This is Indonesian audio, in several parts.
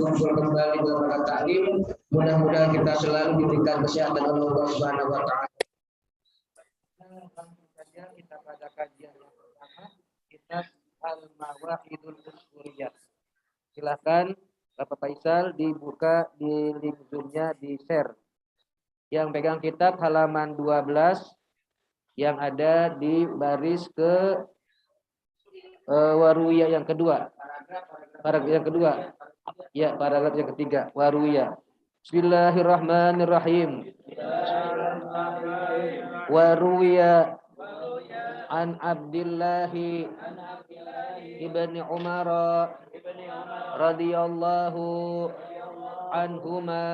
kumpul kembali dalam taklim. Mudah-mudahan kita selalu diberikan kesehatan oleh Allah Subhanahu wa taala. Langsung saja kita pada kajian yang pertama, kitab Al-Mawahidul Usuliyah. Silakan Bapak Faisal dibuka di link Zoom-nya, di share. Yang pegang kitab halaman 12 yang ada di baris ke Waruya yang kedua. Paragraf yang kedua. Ya, paragraf yang ketiga, Waruya. Bismillahirrahmanirrahim. Waruya an Abdillahi ibni Umar radhiyallahu anhuma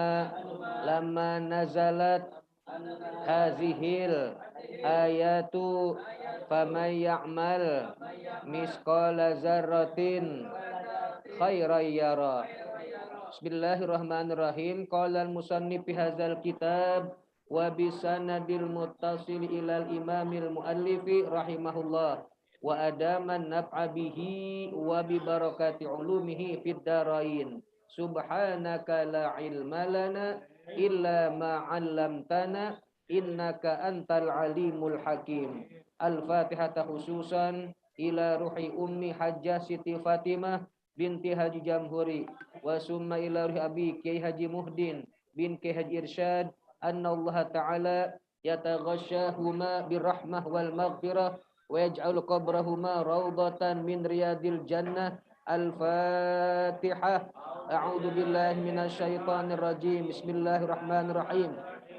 lamma nazalat hazihil ayatu faman ya'mal misqala zarratin khairan yara. Bismillahirrahmanirrahim. Qala al-musannif fi hadzal kitab wa bi sanadil muttasil ilal imamil muallifi rahimahullah wa adaman naf'a bihi wa bi barakati ulumihi fid darain. Subhanaka la ilma lana illa ma 'allamtana innaka antal alimul hakim. Al-Fatihah khususan ila ruhi ummi Hajjah Siti Fatimah binti Haji Jamhuri wa summa ila ruhi abi Kiai Haji Muhdin bin Kiai Haji Irsyad anna Allah Ta'ala yataghashahuma birrahmah wal maghfirah wa yaj'al qabrahuma rawdatan min riyadil jannah. Al-Fatihah. A'udzu billahi minasyaitonir rajim. Bismillahirrahmanirrahim.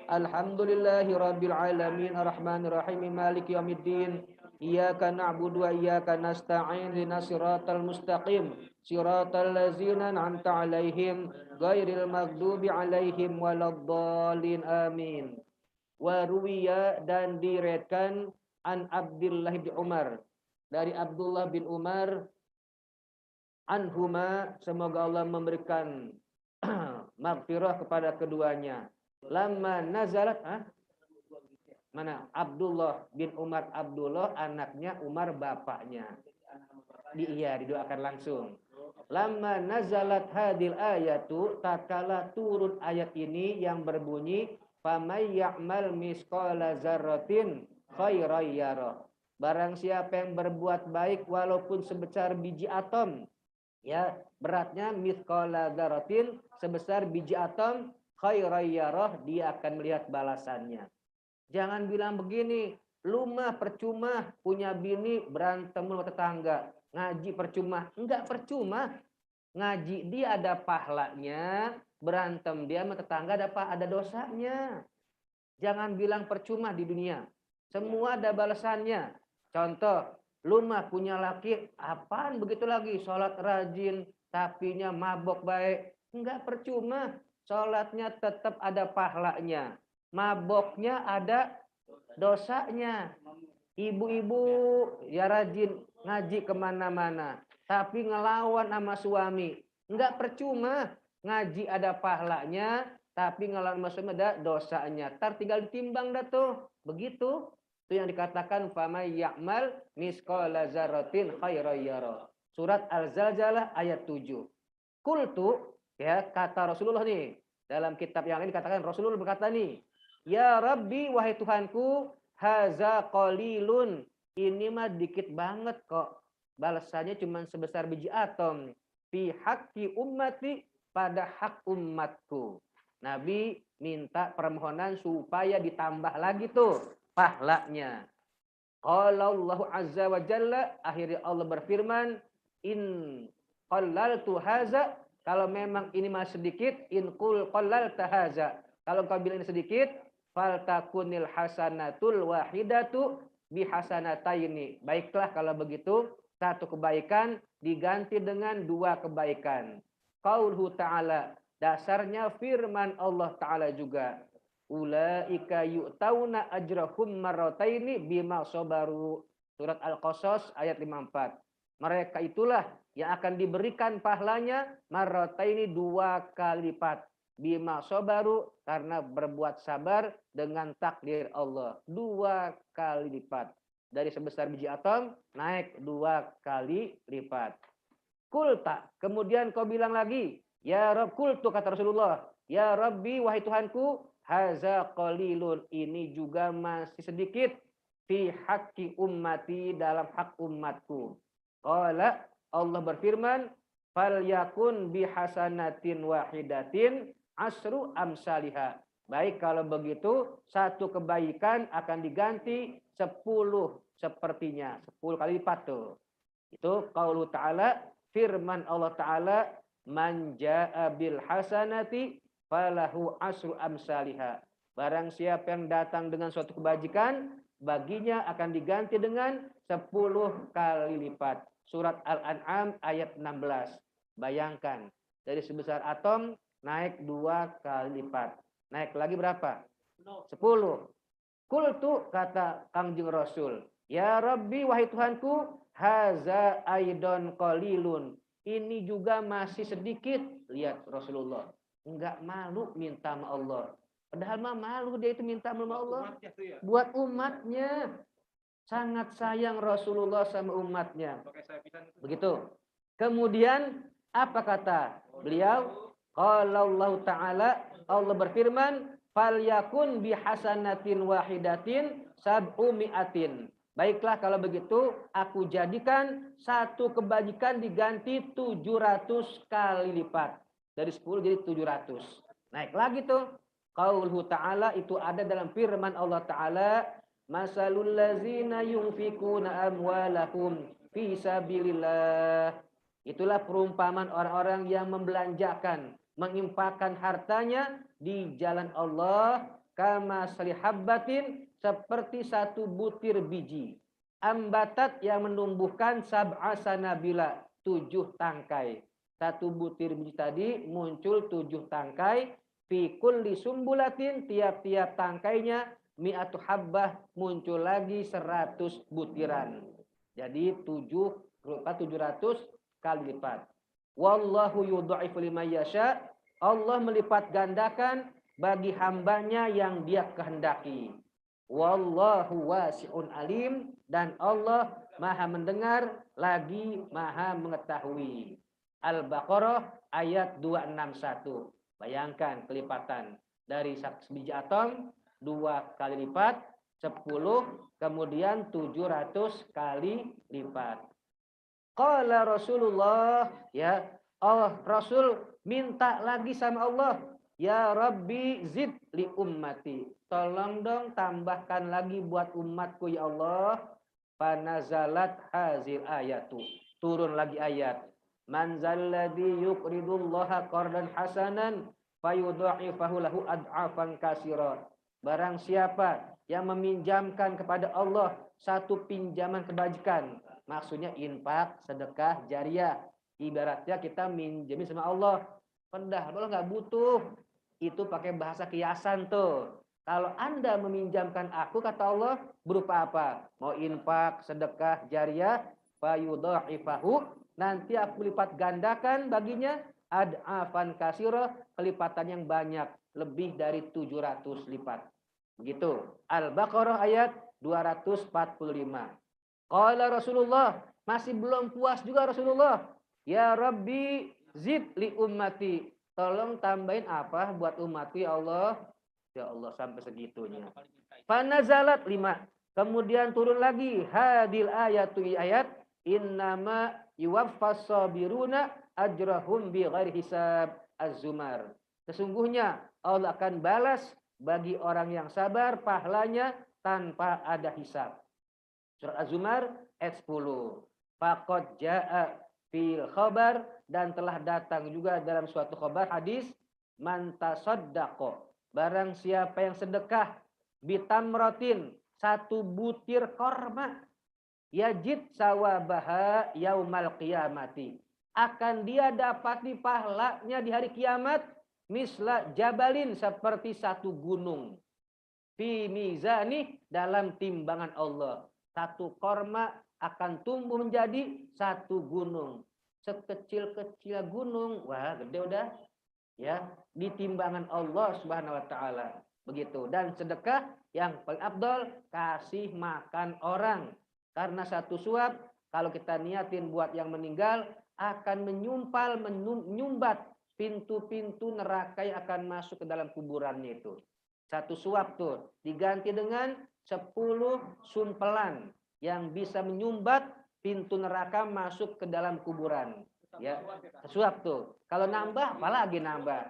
Alhamdulillahi rabbil alamin arrahmanir rahim maliki yaumiddin. Iyyaka na'budu wa iyyaka nasta'in ihdinas siratal mustaqim siratal ladzina an'amta 'alaihim ghairil maghdubi 'alaihim waladdallin amin. Wa ruwiya, dan diriwayatkan an Abdullah bin Umar, dari Abdullah bin Umar, anhuma, semoga Allah memberikan maghfirah kepada keduanya. Lama nazalat, mana Abdullah bin Umar, Abdullah anaknya, Umar bapaknya. Iya, didoakan langsung. Lama nazalat hadil ayatu, tatkala turun ayat ini yang berbunyi famay ya'mal misqala zarratin khairan yara. Barang siapa yang berbuat baik walaupun sebesar biji atom, ya, beratnya misqala dzarratin, sebesar biji atom, khairan yarah, dia akan melihat balasannya. Jangan bilang begini, lu mah percuma punya bini berantem sama tetangga, ngaji percuma. Enggak percuma. Ngaji dia ada pahalanya, berantem dia sama tetangga ada dosanya. Jangan bilang percuma di dunia. Semua ada balasannya. Contoh, lu mah punya laki, apaan begitu lagi? Sholat rajin, tapinya mabok baik. Enggak percuma. Sholatnya tetap ada pahalanya. Maboknya ada dosanya. Ibu-ibu ya rajin ngaji kemana-mana, tapi ngelawan sama suami. Enggak percuma. Ngaji ada pahalanya, tapi ngelawan sama suami ada dosanya. Ntar tinggal ditimbang dah tuh. Begitu. Itu yang dikatakan famay ya'mal misqala dzarratin khairan yara. Surat Al-Zalzalah ayat 7. Qultu, ya, kata Rasulullah nih. Dalam kitab yang lain dikatakan Rasulullah berkata nih, ya Rabbi, wahai Tuhanku, haza qalilun. Ini mah dikit banget kok. Balasannya cuma sebesar biji atom. Fi haqqi ummati, pada hak umatku. Nabi minta permohonan supaya ditambah lagi tuh pahalanya. Qala Allah azza wa jalla, akhirnya Allah berfirman, in qallaltu haza, kalau memang ini masih sedikit, in qul qallalta haza, kalau kau bilang ini sedikit, faltakunil hasanatul wahidatu bihasanataini. Baiklah kalau begitu, satu kebaikan diganti dengan dua kebaikan. Qauluhu ta'ala, dasarnya firman Allah Ta'ala juga. Ulaika yu'tauna ajrahum marrataini bima sabaru. Surat Al-Qasas ayat 54. Mereka itulah yang akan diberikan pahalanya marrataini, dua kali lipat. Bima sabaru, karena berbuat sabar dengan takdir Allah. Dua kali lipat. Dari sebesar biji atom naik dua kali lipat. Kulta, kemudian kau bilang lagi, Ya Rabb, qultu kata Rasulullah, ya Rabbi wahai Tuhanku, haza qalilun, ini juga masih sedikit, fi haqqi ummati, dalam hak umatku. Qala, Allah berfirman, fal yakun bihasanatin wahidatin asru amsalihha. Baik, kalau begitu satu kebaikan akan diganti 10 sepertinya, 10 kali lipat tuh. Itu qaulu ta'ala, firman Allah Ta'ala, man jaa bil hasanati falahu asru amsalihha. Barang siapa yang datang dengan suatu kebajikan, baginya akan diganti dengan 10 kali lipat. Surat Al-An'am ayat 16. Bayangkan, dari sebesar atom naik 2 kali lipat. Naik lagi berapa? 10. Qultu kata Kangjeng Rasul, ya Rabbi wahai Tuhanku, haza aidon qalilun. Ini juga masih sedikit. Lihat Rasulullah, enggak malu minta sama Allah. Padahal mah malu dia itu minta sama Allah. Buat umatnya. Sangat sayang Rasulullah sama umatnya. Begitu. Kemudian apa kata beliau? Qala Allah Ta'ala, Allah berfirman, falyakun bihasanatin wahidatin sab'u mi'atin. Baiklah kalau begitu, aku jadikan satu kebajikan diganti 700 kali lipat. Dari 10 jadi 700. Naik lagi tuh. Qauluhu ta'ala, itu ada dalam firman Allah Ta'ala, masalul ladzina yunfikuna amwalahum fi sabilillah. Itulah perumpamaan orang-orang yang membelanjakan, menginfakkan hartanya di jalan Allah, kama salihabbatin, seperti satu butir biji, ambatat yang menumbuhkan sab'a sanabila, 7 tangkai. Satu butir biji tadi muncul 7 tangkai, fi kulli sumbulatin, tiap-tiap tangkainya mi'atu habbah, muncul lagi 100 butiran. Jadi 700 kali lipat. Wallahu yudha'ifu liman yasha. Allah melipat gandakan bagi hambanya yang dia kehendaki. Wallahu wasi'un alim, dan Allah maha mendengar lagi maha mengetahui. Al-Baqarah ayat 261. Bayangkan kelipatan dari sebiji atom 2 kali lipat, 10, kemudian 700 kali lipat. Qala Rasulullah, ya Allah Rasul minta lagi sama Allah, ya Rabbi zid li ummati, tolong dong tambahkan lagi buat umatku ya Allah. Panazalat hazil ayatu, turun lagi ayat, man zalladzi yuqridullaha qardan hasanan fayudha'ifahu lahu ad'afan katsira. Barang siapa yang meminjamkan kepada Allah satu pinjaman kebajikan, maksudnya infak, sedekah, jariah. Ibaratnya kita minjemin sama Allah. Padahal Allah nggak butuh. Itu pakai bahasa kiasan tuh. Kalau Anda meminjamkan aku, kata Allah, berupa apa? Mau infak, sedekah, jariah, fayudha'ifahu, nanti aku lipat gandakan baginya ad'afan katsira, kelipatan yang banyak, lebih dari 700 lipat. Begitu. Al-Baqarah ayat 245. Qala Rasulullah, masih belum puas juga Rasulullah. Ya Rabbi zid li ummati, tolong tambahin apa buat umatku ya Allah. Ya Allah, sampai segitunya. Fanazalat 5. Kemudian turun lagi hadil ayatu, ayat innama yuwaffas sabiruna ajrahum bighairi hisab, Az-Zumar. Sesungguhnya Allah akan balas bagi orang yang sabar pahalanya tanpa ada hisab. Surat Az-Zumar ayat 10. Faqad jaa fil khabar, dan telah datang juga dalam suatu khabar hadis, man tasaddaqa, barang siapa yang sedekah, bitamratin, satu butir korma, yajid sawabaha yaumal qiyamati, akan dia dapati pahalanya di hari kiamat, misla jabalin, seperti satu gunung, fi mizani, dalam timbangan Allah. Satu korma akan tumbuh menjadi satu gunung. Sekecil-kecil gunung, wah gede udah. Ya, di timbangan Allah Subhanahu wa taala. Begitu. Dan sedekah yang paling afdal, kasih makan orang. Karena satu suap kalau kita niatin buat yang meninggal akan menyumpal, menyumbat pintu-pintu neraka yang akan masuk ke dalam kuburannya itu. Satu suap tuh diganti dengan 10 sumpelan yang bisa menyumbat pintu neraka masuk ke dalam kuburan. Ya, suap tuh. Kalau nambah, apalagi nambah.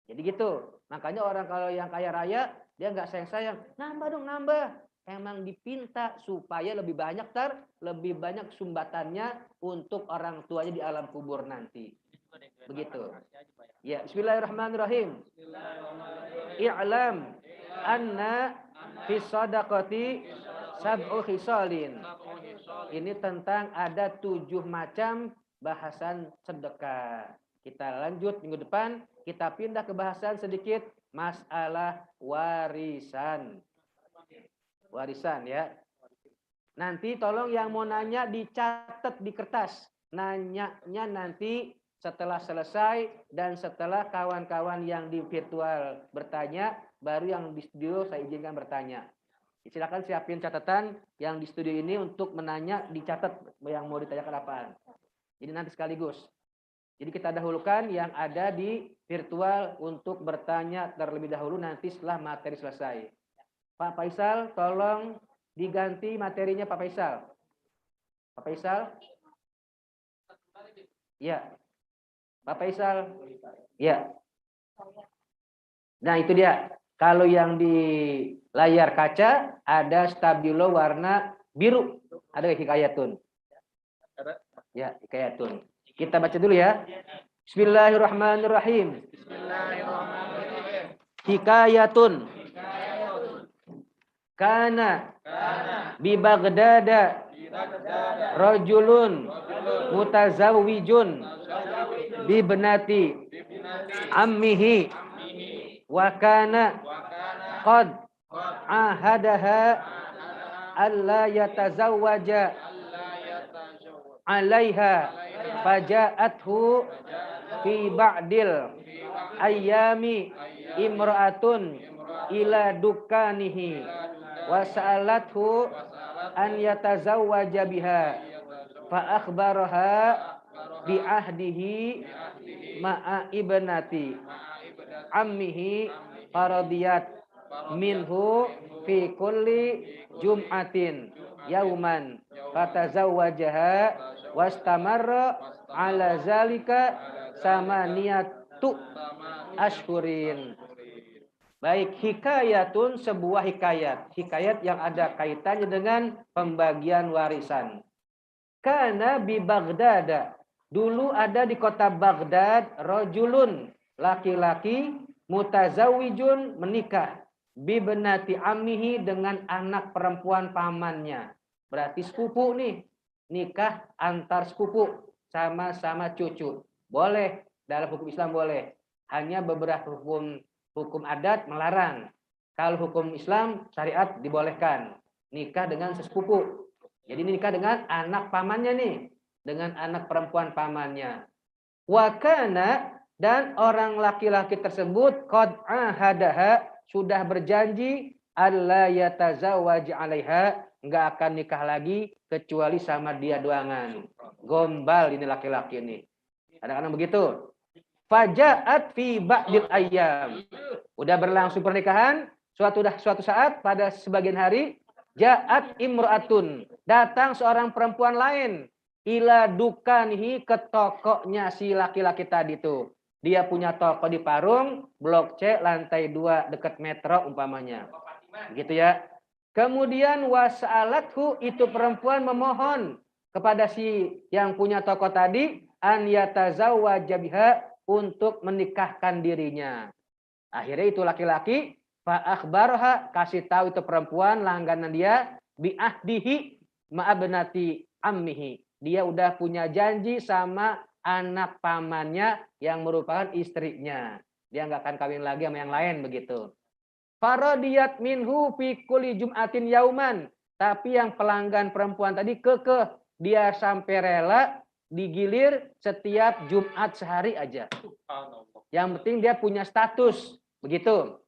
Jadi gitu. Makanya orang kalau yang kaya raya, dia nggak sayang-sayang. Nambah dong, nambah. Emang dipinta supaya lebih banyak sumbatannya untuk orang tuanya di alam kubur nanti. Begitu. Ya, bismillahirrahmanirrahim. I'lam anna fi sadaqati sab'u khisalin. Ini tentang ada 7 macam bahasan sedekah. Kita lanjut minggu depan, kita pindah ke bahasan sedikit masalah warisan. Warisan ya. Nanti tolong yang mau nanya dicatat di kertas. Nanyanya nanti setelah selesai dan setelah kawan-kawan yang di virtual bertanya, baru yang di studio saya izinkan bertanya. Silakan siapin catatan yang di studio ini untuk menanya, dicatat yang mau ditanyakan apaan. Jadi nanti sekaligus. Jadi kita dahulukan yang ada di virtual untuk bertanya terlebih dahulu nanti setelah materi selesai. Pak Faisal, tolong diganti materinya Pak Faisal. Pak Faisal? Ya. Pak Faisal? Ya. Nah itu dia. Kalau yang di layar kaca ada stabilo warna biru. Ada hikayatun. Ya, hikayatun. Kita baca dulu ya. Bismillahirrahmanirrahim. Hikayatun. Kana bi Baghdad rajulun mutazawwijun bi benati ammihi wa kana qad ahadaha alla yatazawwaja 'alaiha faja'athu fi ba'dil ayyami imra'atun ila dukanihi wa sa'alathu an yatazawwaja biha fa akhbaraha bi ahdihi ma'a ibnati ammihi faradiyat minhu fi kulli jum'atin yauman fatazawwajaha wastamarra ala zalika samaniyatu ashhurin. Baik, hikayatun sebuah hikayat. Hikayat yang ada kaitannya dengan pembagian warisan. Kana bi Baghdad. Dulu ada di kota Baghdad rajulun, laki-laki mutazawwijun menikah bi benati ammihi dengan anak perempuan pamannya. Berarti sepupu nih. Nikah antar sepupu sama-sama cucu. Boleh, dalam hukum Islam boleh. Hanya beberapa hukum adat melarang. Kalau hukum Islam syariat dibolehkan. Nikah dengan sesepupu. Jadi nikah dengan anak pamannya nih. Dengan anak perempuan pamannya. Wakana dan orang laki-laki tersebut qad ahadaha sudah berjanji alla yatazawwaj 'alaiha, enggak akan nikah lagi kecuali sama dia doangan. Gombal ini laki-laki ini. Kadang-kadang begitu. Faja'at fi ba'dil ayyam. Udah berlangsung pernikahan, suatu saat pada sebagian hari ja'at imra'atun, datang seorang perempuan lain ila dukanihi ke tokonya si laki-laki tadi tuh. Dia punya toko di Parung, Blok C, lantai 2 dekat metro umpamanya. Gitu ya. Kemudian wasa'alathu, itu perempuan memohon kepada si yang punya toko tadi an yatazawwaja biha, untuk menikahkan dirinya. Akhirnya itu laki-laki fa akhbarha, kasih tahu itu perempuan langganan dia bi ahdihi ma'abnati ammihi. Dia udah punya janji sama anak pamannya yang merupakan istrinya. Dia nggak akan kawin lagi sama yang lain begitu. Faradiyat minhu fi kulli jum'atin yauman. Tapi yang pelanggan perempuan tadi kekeh, dia sampai rela digilir setiap Jumat sehari aja. Yang penting dia punya status, begitu.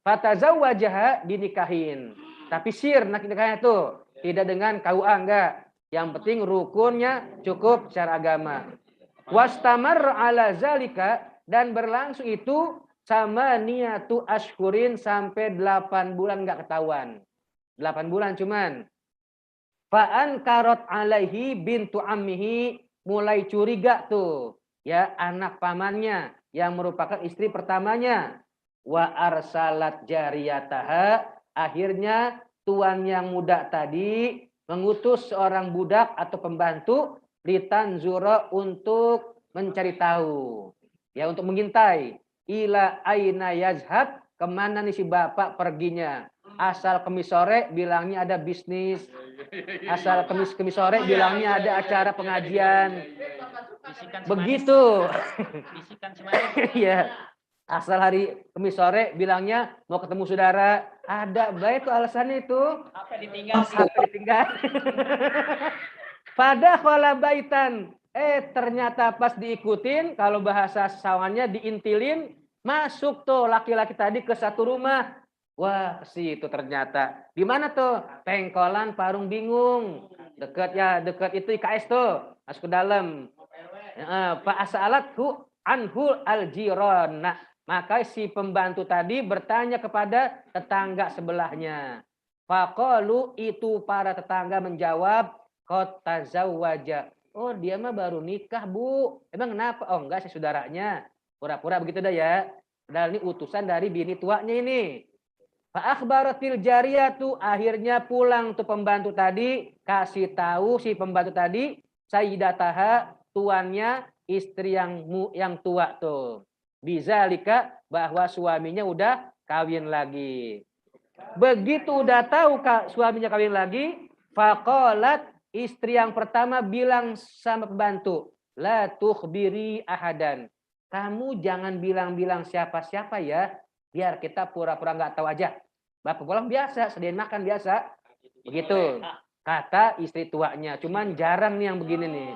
Fatazawwajaha, dinikahin. Tapi sir nikahnya itu tidak dengan KUA, enggak. Yang penting rukunnya cukup secara agama. Wastamar ala zalika, dan berlangsung itu sama niatu ashhurin sampai 8 bulan nggak ketahuan. 8 bulan cuman. Fa'an karot alaihi bintu ammihi, mulai curiga tuh ya anak pamannya yang merupakan istri pertamanya. Wa arsalat jariyataha, akhirnya tuan yang muda tadi mengutus seorang budak atau pembantu litanzura untuk mencari tahu. Ya, untuk mengintai. Ila aina yazhab, kemana nih si bapak perginya. Asal kemis sore bilangnya ada bisnis. Asal kemis sore bilangnya ada acara pengajian. Begitu. Iya. Asal hari Kamis sore bilangnya mau ketemu saudara. Ada baik tuh alasannya itu. HP ditinggal. Pada khala baitan. Ternyata pas diikutin, kalau bahasa sawannya diintilin, masuk tuh laki-laki tadi ke satu rumah. Wah, situ ternyata. Di mana tuh? Pengkolan Parung Bingung. Dekat itu IKS tuh. Masuk ke dalam. Pak asalathu anhul al-jirana. Maka si pembantu tadi bertanya kepada tetangga sebelahnya. Faqalu, itu para tetangga menjawab, qad tazawwaja. Oh, dia mah baru nikah, Bu. Emang kenapa? Oh, enggak, saya saudaranya. Pura-pura begitu dah ya. Padahal ini utusan dari bini tuanya ini. Fa akhbaratil jariyatu, akhirnya pulang tuh pembantu tadi, kasih tahu si pembantu tadi, sayyidataha, tuannya, istri yang tua tuh. Bizalika, bahwa suaminya udah kawin lagi. Begitu udah tahu suaminya kawin lagi, faqalat, istri yang pertama bilang sama pembantu, la tukhbiri ahadan. Kamu jangan bilang-bilang siapa-siapa ya, biar kita pura-pura nggak tahu aja. Bapak pulang biasa, sediain makan biasa. Begitu kata istri tuanya. Cuman jarang nih yang begini nih.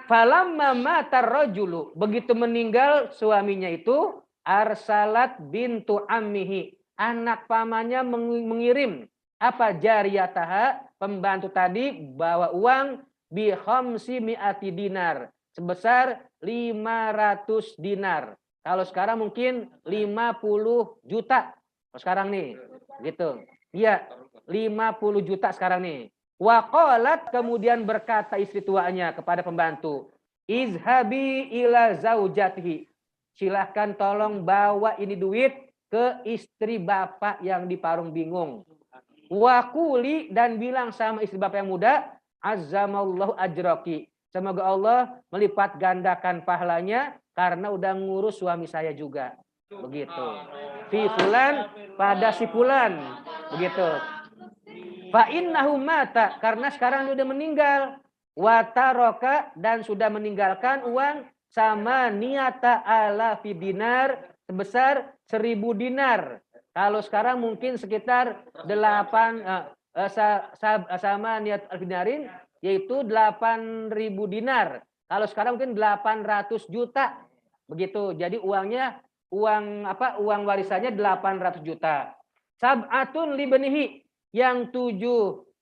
Falamma matar rajulu, begitu meninggal suaminya itu, arsalat bintu ammihi, anak pamannya mengirim apa jariyataha, pembantu tadi bawa uang bi khamsi mi'ati dinar, sebesar 500 dinar. Kalau sekarang mungkin 50 juta. Kalau sekarang nih, gitu. Iya, 50 juta sekarang nih. Waqalat, kemudian berkata istri tuanya kepada pembantu, izhabi ila zaujatihi, silahkan tolong bawa ini duit ke istri bapak yang di Parung Bingung. Wakuli, dan bilang sama istri bapak yang muda, azzamallahu ajroki, semoga Allah melipat gandakan pahalanya karena udah ngurus suami saya juga. Begitu. Fi fulan, pada si fulan. Begitu. Fa innahu mata, karena sekarang dia udah meninggal. Wa taraka, dan sudah meninggalkan uang sama niata ala fi dinar, sebesar 1000 dinar. Kalau sekarang mungkin sekitar 8 sama niat al-dinarin, yaitu 8.000 dinar. Kalau sekarang mungkin 800 juta. Begitu. Jadi uang warisannya 800 juta. Sab'atun libnihi, yang 7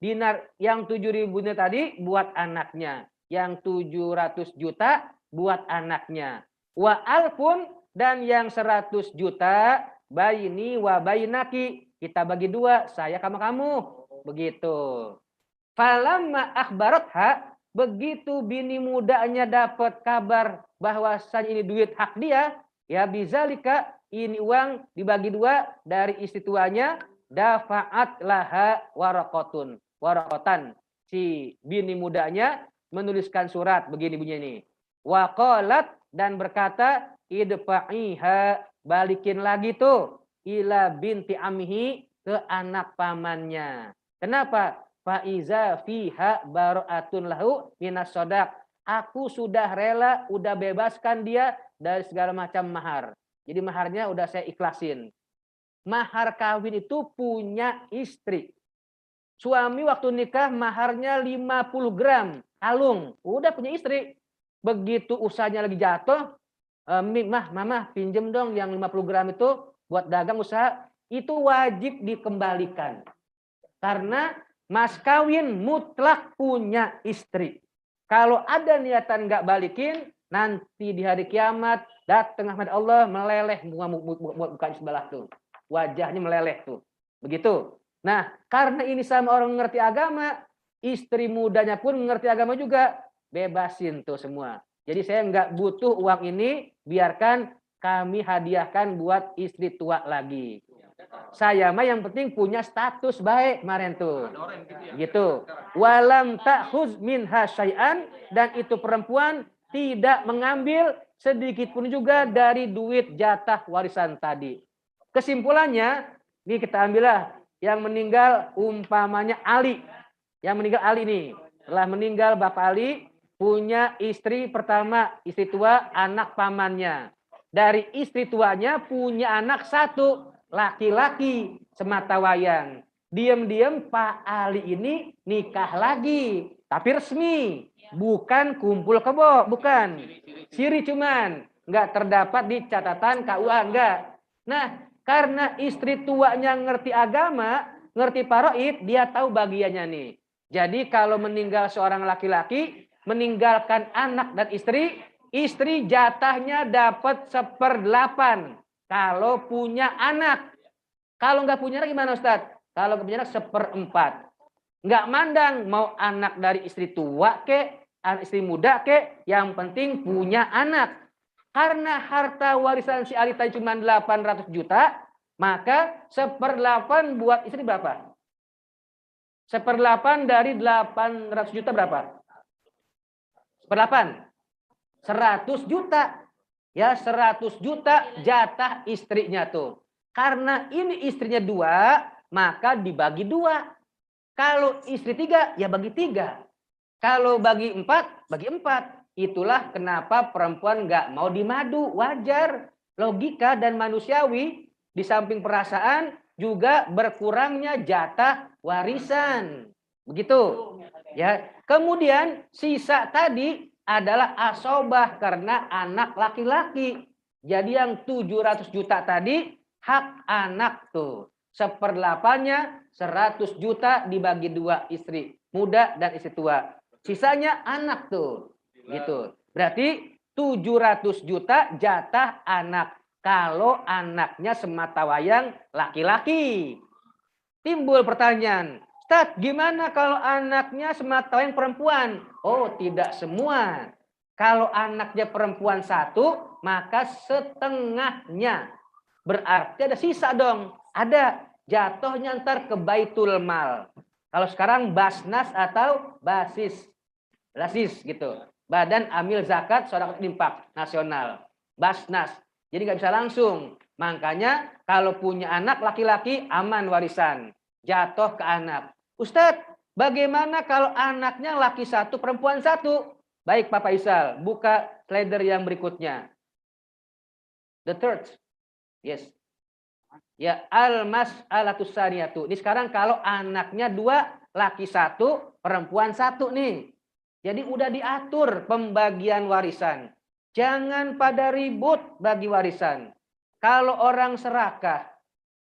dinar, yang 7.000 dinar tadi buat anaknya, yang 700 juta buat anaknya. Wa alfun, dan yang 100 juta baini wa bainaki, kita bagi 2, saya sama kamu. Begitu. Falamma akhbaratha, begitu bini mudanya dapat kabar bahwasanya ini duit hak dia, ya bizalika, ini uang dibagi 2 dari istri tuanya, dafa'at laha warokotan. Si bini mudanya menuliskan surat begini bunyinya ini. Waqalat, dan berkata, idfa'iha, balikin lagi tuh ila binti amhi, ke anak pamannya. Kenapa? Faiza fiha bara'atun lahu minas sodak. Aku sudah rela, udah bebaskan dia dari segala macam mahar. Jadi maharnya udah saya ikhlasin. Mahar kawin itu punya istri. Suami waktu nikah maharnya 50 gram kalung. Udah punya istri. Begitu usahanya lagi jatuh, mama pinjem dong yang 50 gram itu buat dagang usaha. Itu wajib dikembalikan. Karena mas kawin mutlak punya istri. Kalau ada niatan nggak balikin, nanti di hari kiamat datang Ahmad Allah meleleh bukan sebelah tuh. Wajahnya meleleh tuh. Begitu. Nah, karena ini sama orang mengerti agama, istri mudanya pun mengerti agama juga, bebasin tuh semua. Jadi saya nggak butuh uang ini, biarkan kami hadiahkan buat istri tua lagi. Saya mah yang penting punya status baik kemarin tuh. Gitu. Walam ta'khuz minha syai'an, dan itu perempuan tidak mengambil sedikit pun juga dari duit jatah warisan tadi. Kesimpulannya, ini kita ambillah yang meninggal umpamanya Ali. Yang meninggal Ali nih. Setelah meninggal Bapak Ali, punya istri pertama, istri tua, anak pamannya. Dari istri tuanya punya anak satu, laki-laki semata wayang. Diam-diam Pak Ali ini nikah lagi, tapi resmi. Bukan kumpul kebo, bukan. Siri cuman. Nggak terdapat di catatan KUA, enggak. Nah, karena istri tuanya ngerti agama, ngerti faraid, dia tahu bagiannya nih. Jadi kalau meninggal seorang laki-laki, meninggalkan anak dan istri jatahnya dapat 1/8. Kalau punya anak. Kalau nggak punya anak gimana Ustaz? Kalau nggak punya anak 1/4. Nggak mandang mau anak dari istri tua ke, istri muda ke, yang penting punya anak. Karena harta warisan si Ali tadi cuma 800 juta, maka 1/8 buat istri berapa? 1/8 dari 800 juta berapa? 1/8. 100 juta. Ya, 100 juta jatah istrinya tuh. Karena ini istrinya 2, maka dibagi 2. Kalau istri 3, ya bagi 3. Kalau bagi 4, bagi 4. Itulah kenapa perempuan nggak mau dimadu. Wajar. Logika dan manusiawi. Di samping perasaan juga berkurangnya jatah warisan. Begitu. Ya. Kemudian sisa tadi adalah asobah karena anak laki-laki. Jadi yang 700 juta tadi hak anak tuh. 1/8-nya 100 juta dibagi 2 istri muda dan istri tua. Sisanya anak tuh. Gitu. Berarti 700 juta jatah anak. Kalau anaknya semata wayang laki-laki. Timbul pertanyaan, Ustaz, gimana kalau anaknya semata wayang perempuan? Oh, tidak semua. Kalau anaknya perempuan 1, maka setengahnya. Berarti ada sisa dong. Ada. Jatuhnya ntar ke Baitul Mal. Kalau sekarang Basnas atau Basis gitu. Badan Amil Zakat Sedekah Infak Nasional. Basnas. Jadi nggak bisa langsung. Makanya kalau punya anak laki-laki aman warisan. Jatuh ke anak. Ustadz, bagaimana kalau anaknya laki 1, perempuan 1? Baik Pak Faisal, buka slider yang berikutnya. The third. Yes. Ya, al-mas'alatus tsaniyatu. Ini sekarang kalau anaknya 2, laki 1, perempuan 1 nih. Jadi udah diatur pembagian warisan. Jangan pada ribut bagi warisan. Kalau orang serakah,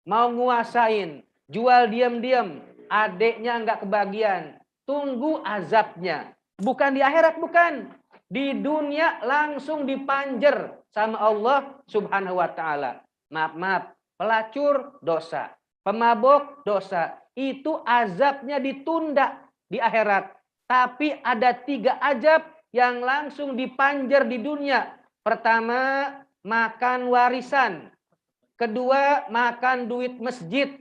mau nguasain, jual diam-diam, adiknya nggak kebagian, tunggu azabnya. Bukan di akhirat, bukan. Di dunia langsung dipanjer sama Allah Subhanahu wa taala. Maaf, pelacur dosa, pemabok dosa. Itu azabnya ditunda di akhirat. Tapi ada 3 azab yang langsung dipanjer di dunia. Pertama, makan warisan. Kedua, makan duit masjid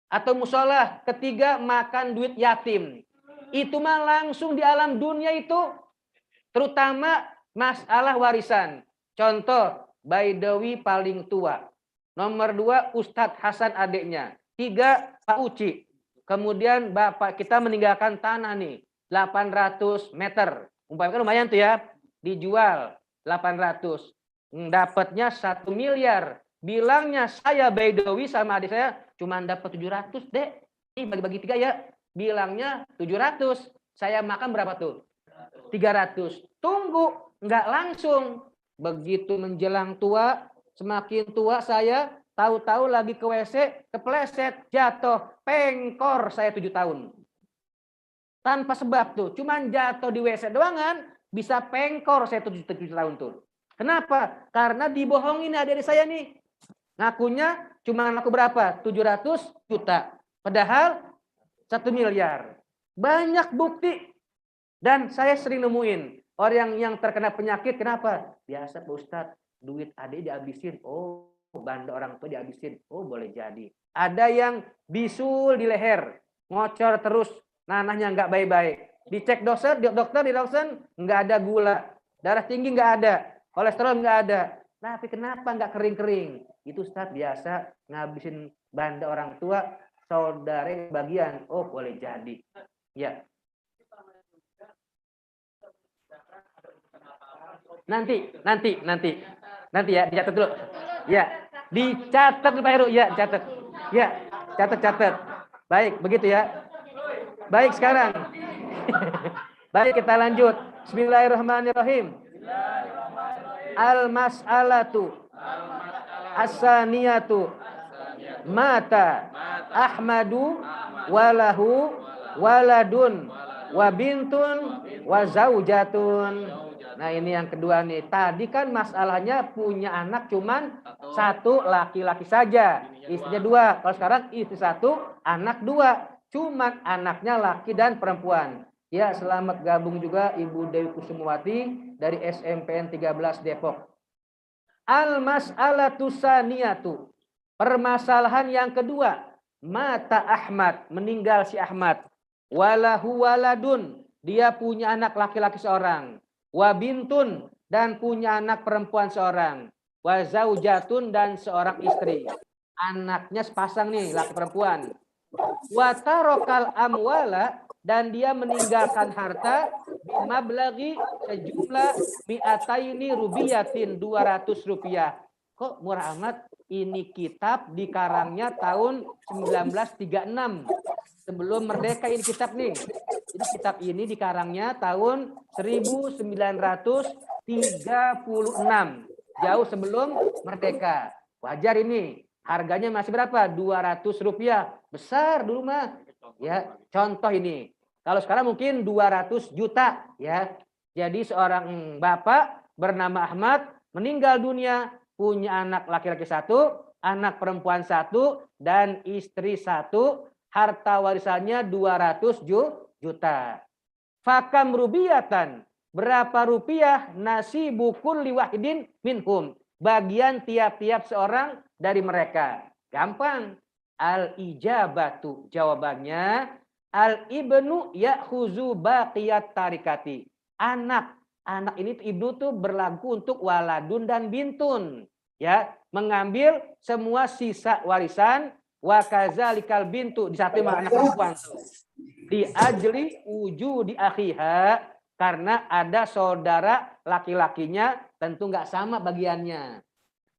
atau musola. Ketiga, makan duit yatim. Itu mah langsung di alam dunia itu. Terutama masalah warisan. Contoh, Baidawi paling tua. Nomor 2, Ustadz Hasan adiknya. 3, Pak Uci. Kemudian bapak kita meninggalkan tanah nih. 800 meter. Umpamanya kan lumayan tuh ya. Dijual 800. Dapatnya 1 miliar. Bilangnya saya Baidawi sama adik saya cuma dapat 700, Dek. Ini bagi-bagi 3 ya. Bilangnya 700. Saya makan berapa tuh? 300. Tunggu, enggak langsung. Begitu menjelang tua, semakin tua saya, tahu-tahu lagi ke WC, kepleset, jatuh, pengkor saya 7 tahun. Tanpa sebab tuh, cuman jatuh di WC doang kan, bisa pengkor saya 7 tahun tuh. Kenapa? Karena dibohongin adik saya nih. Ngakunya cuma laku berapa? 700 juta. Padahal 1 miliar. Banyak bukti. Dan saya sering nemuin orang yang terkena penyakit. Kenapa? Biasa Pak Ustadz, duit adik dihabisin. Oh, banda orang tua dihabisin. Oh, boleh jadi. Ada yang bisul di leher. Ngocor terus. Nanahnya nggak baik-baik. Dicek dokter di ronsen nggak ada gula. Darah tinggi nggak ada. Kolesterol nggak ada. Tapi kenapa nggak kering-kering? Itu Ustadz biasa ngabisin banda orang tua, saudara bagian. Oh, boleh jadi. Ya. Nanti ya, dicatat dulu. Ya, dicatat Pak Heru. Ya, catat. Ya, catat. Baik, begitu ya. Baik sekarang. Baik, kita lanjut. Bismillahirrahmanirrahim. Al-mas'alatu as-saniyatu mata Ahmadu walahu waladun wa bintun wa zaujatun. Nah, ini yang kedua nih. Tadi kan masalahnya punya anak cuman 1 laki-laki saja. Istrinya 2. Kalau sekarang istri 1, anak 2. Cuman anaknya laki dan perempuan. Ya, selamat gabung juga Ibu Dewi Kusumawati dari SMPN 13 Depok. Al-mas'alatu saniyatu. Permasalahan yang kedua. Mata Ahmad. Meninggal si Ahmad. Walahu waladun. Dia punya anak laki-laki seorang. Wa bintun. Dan punya anak perempuan seorang. Wa zaujatun dan seorang istri. Anaknya sepasang nih, laki perempuan. Wa tarokal amwala. Dan dia meninggalkan harta bimablaghi sejumlah mi'ataini rubiyatin 200 rupiah. Kok murah amat? Ini kitab dikarangnya tahun 1936. Sebelum merdeka ini kitab nih. Jadi kitab ini dikarangnya tahun 1936. Jauh sebelum merdeka. Wajar ini. Harganya masih berapa? 200 rupiah. Besar dulu mah. Ya, contoh ini. Kalau sekarang mungkin 200 juta ya. Jadi seorang bapak bernama Ahmad meninggal dunia, punya anak laki-laki 1, anak perempuan 1 dan istri 1, harta warisannya 200 juta. Fakam rubiyatan, berapa rupiah nasibu kulli wahidin minhum, bagian tiap-tiap seorang dari mereka. Gampang. Al-ijabatu, jawabannya al-ibnu ya'khuzu baqiyat tarikati. Anak ini ibnu tuh berlaku untuk waladun dan bintun. Ya, mengambil semua sisa warisan wa kazalikal bintu, di satu anak perempuan tuh. Di ajli wujudi akhiha, karena ada saudara laki-lakinya tentu nggak sama bagiannya.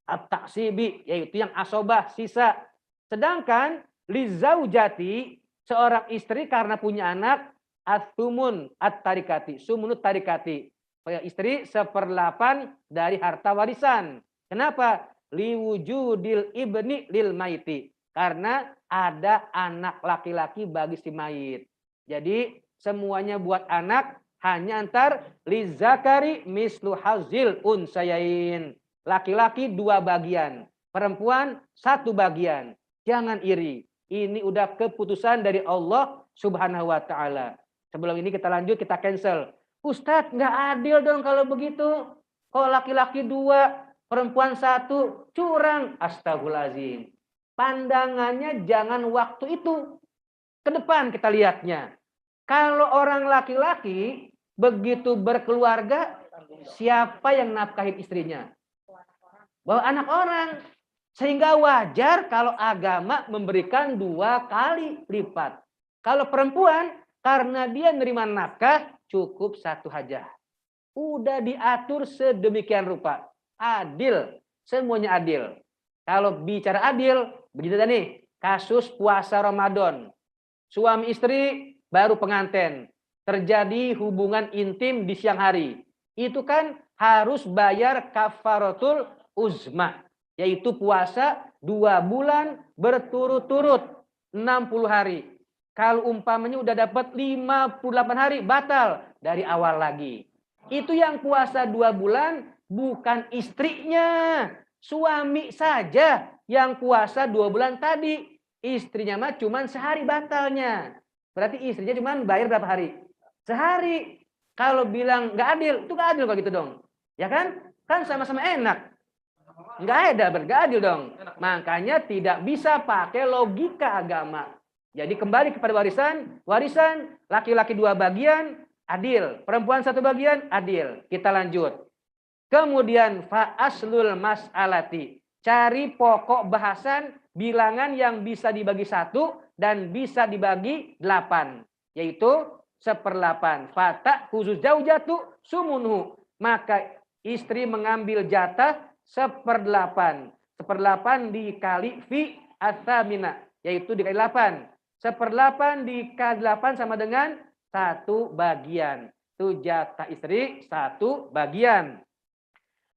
At-taksibi, yaitu yang asobah sisa. Sedangkan lizaujati, seorang istri karena punya anak, at-thumun at-tarikati, sumunut tarikati. Istri 1/8 dari harta warisan. Kenapa? Liwujudil ibni lil maiti. Karena ada anak laki-laki bagi si mayit. Jadi semuanya buat anak, hanya antar lizakari mislu hazil unsayain. Laki-laki 2 bagian, perempuan 1 bagian. Jangan iri. Ini udah keputusan dari Allah Subhanahu wa taala. Sebelum ini kita lanjut, kita cancel. Ustadz, nggak adil dong kalau begitu. Kalau laki-laki 2, perempuan 1, curang. Astagfirullahaladzim. Pandangannya jangan waktu itu. Ke depan kita lihatnya. Kalau orang laki-laki begitu berkeluarga, siapa yang nafkahin istrinya? Bawa anak orang. Sehingga wajar kalau agama memberikan 2 kali lipat. Kalau perempuan, karena dia nerima nafkah, cukup 1 hajah. Udah diatur sedemikian rupa. Adil. Semuanya adil. Kalau bicara adil, begitu nih. Kasus puasa Ramadan. Suami istri baru pengantin. Terjadi hubungan intim di siang hari. Itu kan harus bayar kafaratul uzma. Yaitu puasa 2 bulan berturut-turut 60 hari. Kalau umpamanya udah dapat 58 hari, batal dari awal lagi. Itu yang puasa 2 bulan bukan istrinya. Suami saja yang puasa 2 bulan tadi. Istrinya mah cuma sehari batalnya. Berarti istrinya cuma bayar berapa hari? Sehari. Kalau bilang nggak adil, itu nggak adil kalau gitu dong. Ya kan? Kan sama-sama enak. Nggak adil dong. Makanya tidak bisa pakai logika agama. Jadi kembali kepada warisan laki-laki 2 bagian adil, perempuan 1 bagian adil. Kita lanjut. Kemudian fa aslul mas'alati, cari pokok bahasan bilangan yang bisa dibagi 1 dan bisa dibagi 8, yaitu 1/8. Fata khusus zaujatu sumunhu, maka istri mengambil jatah 1/8. 1/8 dikali fi atsamina, yaitu dikali 8. 1/8 dikali 8 sama dengan 1 bagian. Itu jatah istri 1 bagian.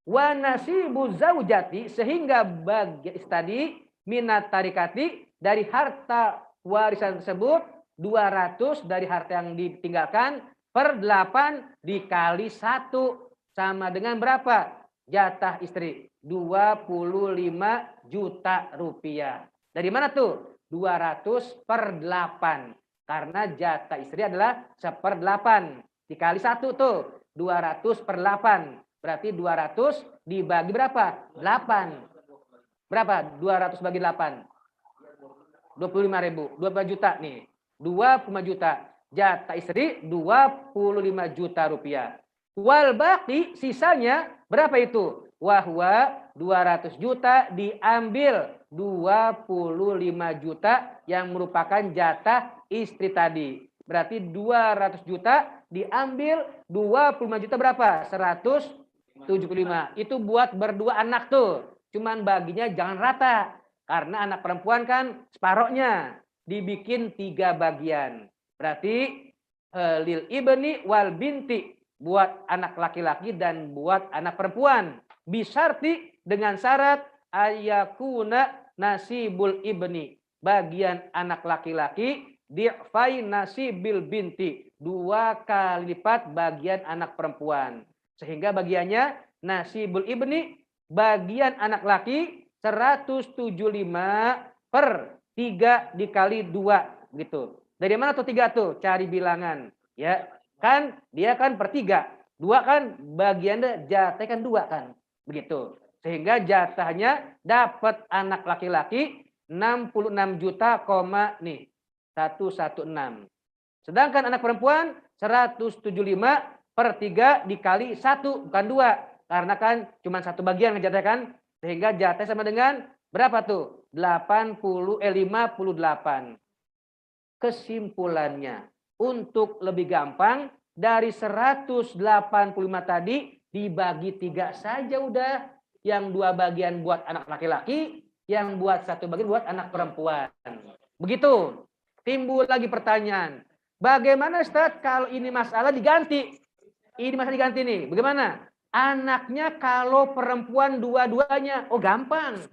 Wa nasibu zaujati, sehingga bagian tadi minat tarikati, dari harta warisan tersebut 200 dari harta yang ditinggalkan per 8 dikali 1 sama dengan berapa? Jatah istri 25 juta rupiah. Dari mana tuh? 200 per 8. Karena jatah istri adalah 1/8. Dikali 1 tuh. 200 per 8. Berarti 200 dibagi berapa? 8. Berapa? 200 bagi 8. 25.000. 25 juta nih. 25 juta. Jatah istri 25 juta rupiah. Wal baqi, sisanya berapa itu? Wahwa 200 juta diambil 25 juta yang merupakan jatah istri tadi. Berarti 200 juta diambil 25 juta berapa? 175. Itu buat berdua anak tuh. Cuman baginya jangan rata. Karena anak perempuan kan separohnya. Dibikin 3 bagian. Berarti lil ibni wal binti. Buat anak laki-laki dan buat anak perempuan. Bisarti, dengan syarat ayakuna nasibul ibni. Bagian anak laki-laki di'fai nasibil binti. 2 kali lipat bagian anak perempuan. Sehingga bagiannya nasibul ibni, bagian anak laki 175 per 3 dikali 2 gitu. Dari mana tuh 3 tuh? Cari bilangan, ya. Kan dia kan per 3. 2 kan bagiannya jatah kan 2 kan. Begitu. Sehingga jatahnya dapat anak laki-laki 66 juta, nih. 116. Sedangkan anak perempuan 175 per 3 dikali 1, bukan 2. Karena kan cuma 1 bagian jatah kan. Sehingga jatah sama dengan berapa tuh? 58. Kesimpulannya, untuk lebih gampang, dari 185 tadi dibagi 3 saja udah. Yang 2 bagian buat anak laki-laki, yang buat 1 bagian buat anak perempuan. Begitu. Timbul lagi pertanyaan. Bagaimana Ustaz kalau ini masalah diganti? Ini masalah diganti nih. Bagaimana? Anaknya kalau perempuan dua-duanya. Oh gampang.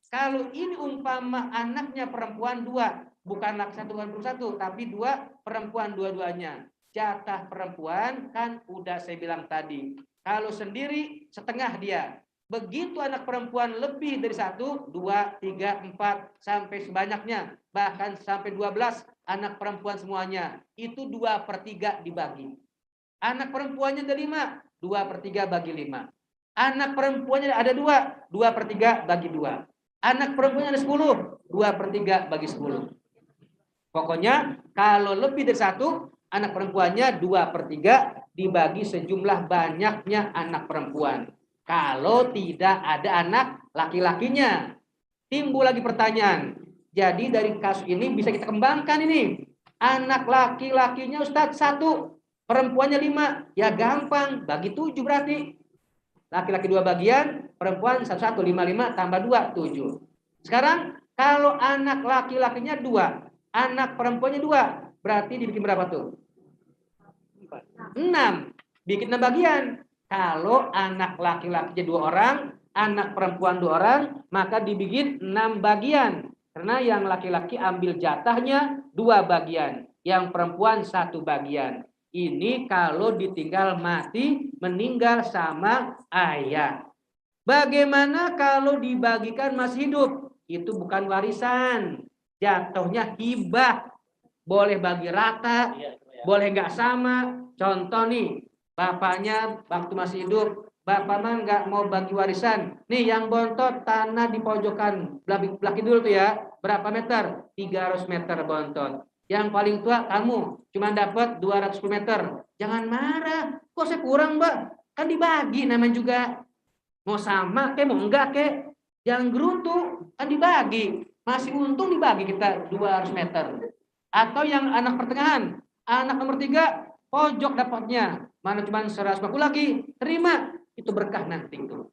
Kalau ini umpama anaknya perempuan 2. Bukan anak 1 bukan perempuan 1. Tapi 2 perempuan dua-duanya. Jatah perempuan kan udah saya bilang tadi. Kalau sendiri setengah dia. Begitu anak perempuan lebih dari 1, 2, 3, 4 sampai sebanyaknya, bahkan sampai 12 anak perempuan semuanya, itu 2/3 dibagi. Anak perempuannya ada 5, 2/3 bagi 5. Anak perempuannya ada 2, 2/3 bagi 2. Anak perempuannya ada 10, 2/3 bagi 10. Pokoknya kalau lebih dari 1, anak perempuannya 2/3 dibagi sejumlah banyaknya anak perempuan. Kalau tidak ada anak laki-lakinya. Timbul lagi pertanyaan. Jadi dari kasus ini bisa kita kembangkan ini. Anak laki-lakinya Ustadz 1, perempuannya 5. Ya gampang, bagi 7 berarti. Laki-laki 2 bagian, perempuan 1, 5 tambah 2, 7. Sekarang kalau anak laki-lakinya 2, anak perempuannya 2, berarti dibikin berapa tuh? 6. Bikin 6 bagian. Kalau anak laki-lakinya 2 orang, anak perempuan 2 orang, maka dibikin 6 bagian. Karena yang laki-laki ambil jatahnya 2 bagian, yang perempuan 1 bagian. Ini kalau ditinggal mati, meninggal sama ayah. Bagaimana kalau dibagikan masih hidup? Itu bukan warisan. Jatuhnya hibah. Boleh bagi rata, boleh nggak sama. Contoh nih, bapaknya waktu masih hidup, bapak mah nggak mau bagi warisan. Nih yang bontot tanah di pojokan belakang dulu tuh ya. Berapa meter? 300 meter bontot. Yang paling tua kamu cuma dapat 210 meter. Jangan marah. Kok saya kurang, Mbak? Kan dibagi namanya juga. Mau sama kek, mau enggak kek. Jangan gerutu, kan dibagi. Masih untung dibagi kita 200 meter. Atau yang anak pertengahan, anak nomor 3, pojok dapatnya. Mana cuma 150 lagi, terima. Itu berkah nanti itu.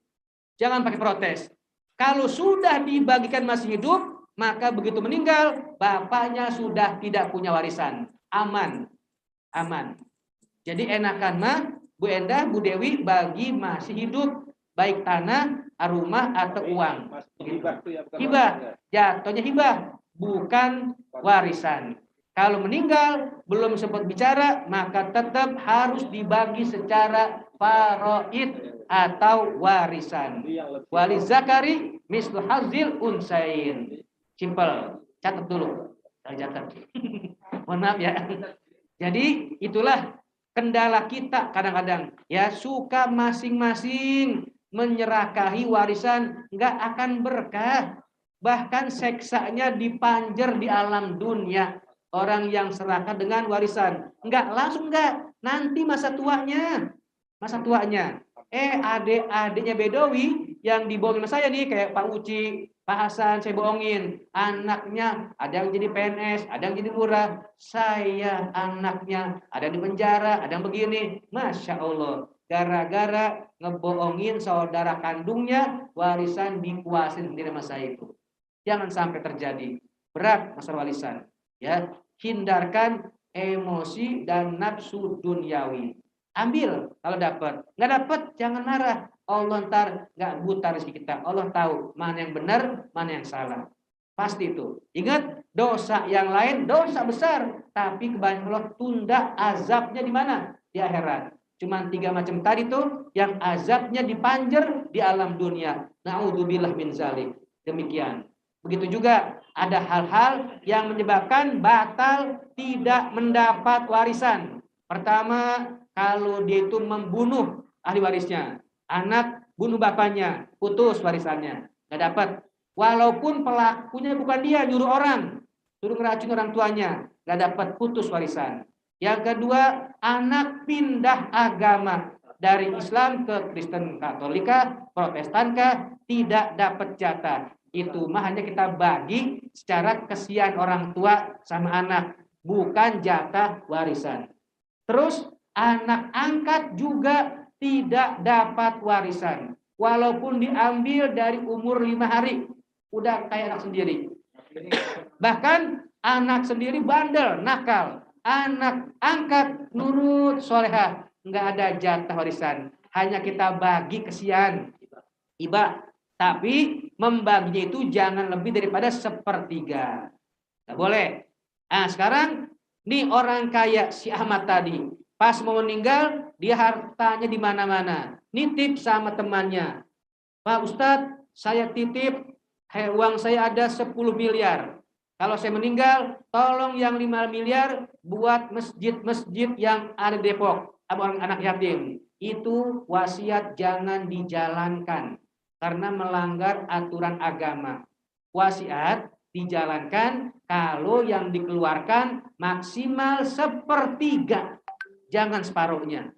Jangan pakai protes. Kalau sudah dibagikan masih hidup, maka begitu meninggal, bapaknya sudah tidak punya warisan. Aman. Aman. Jadi enakan mah, Bu Endah, Bu Dewi bagi masih hidup. Baik tanah, rumah, atau uang. Hibah. Jatuhnya hibah. Bukan warisan. Kalau meninggal, belum sempat bicara, maka tetap harus dibagi secara faraid atau warisan. Wali zakari mislu hazil unsain. Simple. Catat dulu. Catat. Mohon maaf ya. Jadi itulah kendala kita kadang-kadang. Ya, suka masing-masing menyerakahi warisan, nggak akan berkah. Bahkan seksanya dipanjer di alam dunia. Orang yang serakah dengan warisan. Enggak, langsung enggak. Nanti masa tuanya. Masa tuanya. Adik-adiknya Bedowi yang dibohongin sama saya nih. Kayak Pak Uci, Pak Hasan, saya bohongin. Anaknya ada yang jadi PNS, ada yang jadi lurah. Saya anaknya ada yang di penjara, ada yang begini. Masya Allah. Gara-gara ngebohongin saudara kandungnya, warisan dikuasin sendiri sama saya itu. Jangan sampai terjadi. Berat masalah warisan. Ya, hindarkan emosi dan nafsu duniawi. Ambil kalau dapat, nggak dapat jangan marah. Allah ntar nggak buta rezeki kita. Allah tahu mana yang benar, mana yang salah. Pasti itu. Ingat, dosa yang lain dosa besar, tapi kebanyakan Allah tunda azabnya di mana? Di akhirat. Cuman 3 macam tadi tuh yang azabnya dipanjer di alam dunia. Na'udzubillah min zalik. Demikian. Begitu juga ada hal-hal yang menyebabkan batal tidak mendapat warisan. Pertama, kalau dia itu membunuh ahli warisnya. Anak bunuh bapaknya, putus warisannya. Nggak dapat. Walaupun pelakunya bukan dia, nyuruh orang. Suruh ngeracun orang tuanya. Nggak dapat, putus warisan. Yang kedua, anak pindah agama. Dari Islam ke Kristen Katolika, Protestanka, tidak dapat jatah. Itu mah hanya kita bagi secara kesian orang tua sama anak, bukan jatah warisan. Terus anak angkat juga tidak dapat warisan, walaupun diambil dari umur 5 hari, udah kayak anak sendiri. Bahkan anak sendiri bandel, nakal, anak angkat nurut, solehah, nggak ada jatah warisan, hanya kita bagi kesian, hibah. Tapi membaginya itu jangan lebih daripada 1/3. Nggak boleh. Nah sekarang nih orang kaya si Ahmad tadi, pas mau meninggal dia hartanya di mana-mana, nitip sama temannya. Pak Ustadz, saya titip uang saya ada 10 miliar. Kalau saya meninggal, tolong yang 5 miliar buat masjid-masjid yang ada di Depok, orang anak yatim. Itu wasiat jangan dijalankan. Karena melanggar aturan agama. Wasiat dijalankan kalau yang dikeluarkan maksimal 1/3. Jangan separuhnya.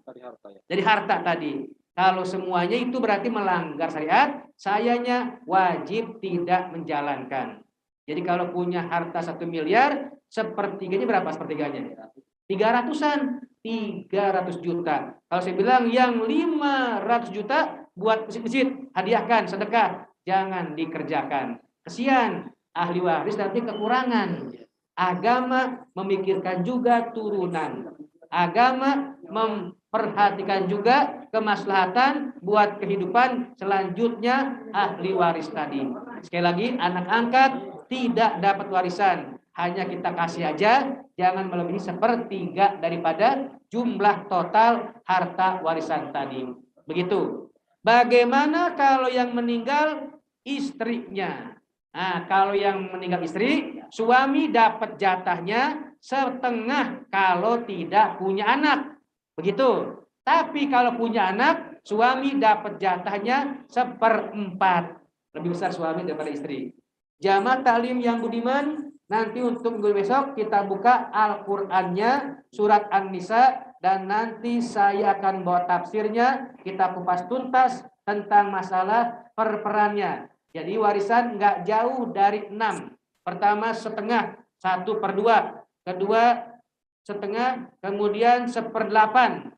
Dari harta tadi. Kalau semuanya itu berarti melanggar syariat, sayanya wajib tidak menjalankan. Jadi kalau punya harta 1 miliar, 1/3-nya berapa 1/3-nya? 300-an. 300 juta. Kalau saya bilang yang 500 juta buat masjid-masjid, hadiahkan, sedekah, jangan dikerjakan. Kesian, ahli waris nanti kekurangan. Agama memikirkan juga turunan. Agama memperhatikan juga kemaslahatan buat kehidupan selanjutnya ahli waris tadi. Sekali lagi, anak angkat tidak dapat warisan. hanya kita kasih aja, jangan melebihi sepertiga daripada jumlah total harta warisan tadi. Begitu. Bagaimana kalau yang meninggal istrinya? Nah, kalau yang meninggal istri, suami dapat jatahnya setengah kalau tidak punya anak. Begitu. Tapi kalau punya anak, suami dapat jatahnya 1/4. Lebih besar suami daripada istri. Jamaah taklim yang budiman, nanti untuk minggu besok kita buka Al-Qur'annya surat An-Nisa dan nanti saya akan bawa tafsirnya, kita kupas tuntas tentang masalah perperannya. Jadi warisan nggak jauh dari 6. Pertama setengah, 1/2. Kedua setengah, kemudian 1/8,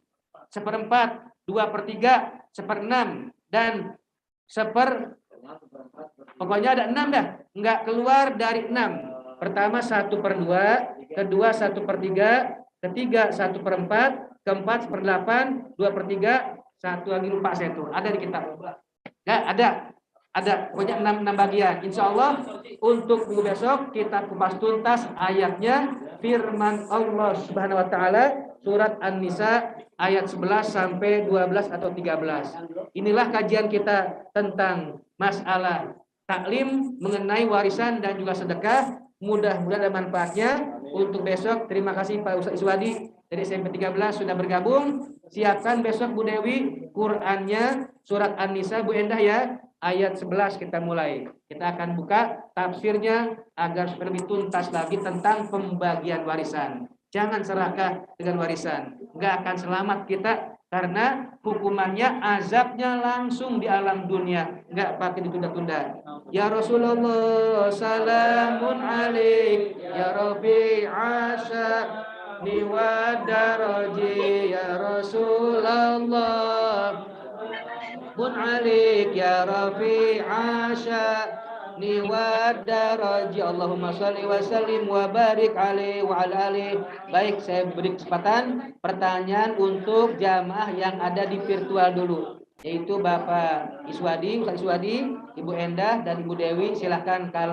1/4, 2/3, 1/6, dan pokoknya ada 6 dah, nggak keluar dari 6. Pertama 1/2, kedua 1/3, ketiga 1/4, keempat 1/8, 2/3, satu lagi lupa saya tuh. Ada di kitab. Nggak ada pokoknya 6 bagian. Insya Allah untuk minggu besok kita kupas tuntas ayatnya, firman Allah Subhanahu Wa Taala surat An-Nisa ayat 11 sampai 12 atau 13. Inilah kajian kita tentang masalah taklim mengenai warisan dan juga sedekah. Mudah-mudahan ada manfaatnya. Untuk besok terima kasih Pak Ustaz Iswadi dari SMP 13 sudah bergabung. Siapkan besok Bu Dewi Qur'annya surat An-Nisa Bu Endah ya. Ayat 11 kita mulai. Kita akan buka tafsirnya agar supaya lebih tuntas lagi tentang pembagian warisan. Jangan serakah dengan warisan. Enggak akan selamat kita karena hukumannya azabnya langsung di alam dunia. Enggak pakai ditunda-tunda. Ya Rasulullah salamun alaik ya Rafi'asa niwadaraji ya Rasulullah Mun alik ya Rafi'asha ni wadaraji Allahumma sholli wa sallim wa barik alaihi wa ala alihi. Baik, saya beri kesempatan pertanyaan untuk jamaah yang ada di virtual dulu, yaitu Bapak Iswadi, Ustaz Iswadi, Ibu Endah dan Ibu Dewi. Silahkan kalau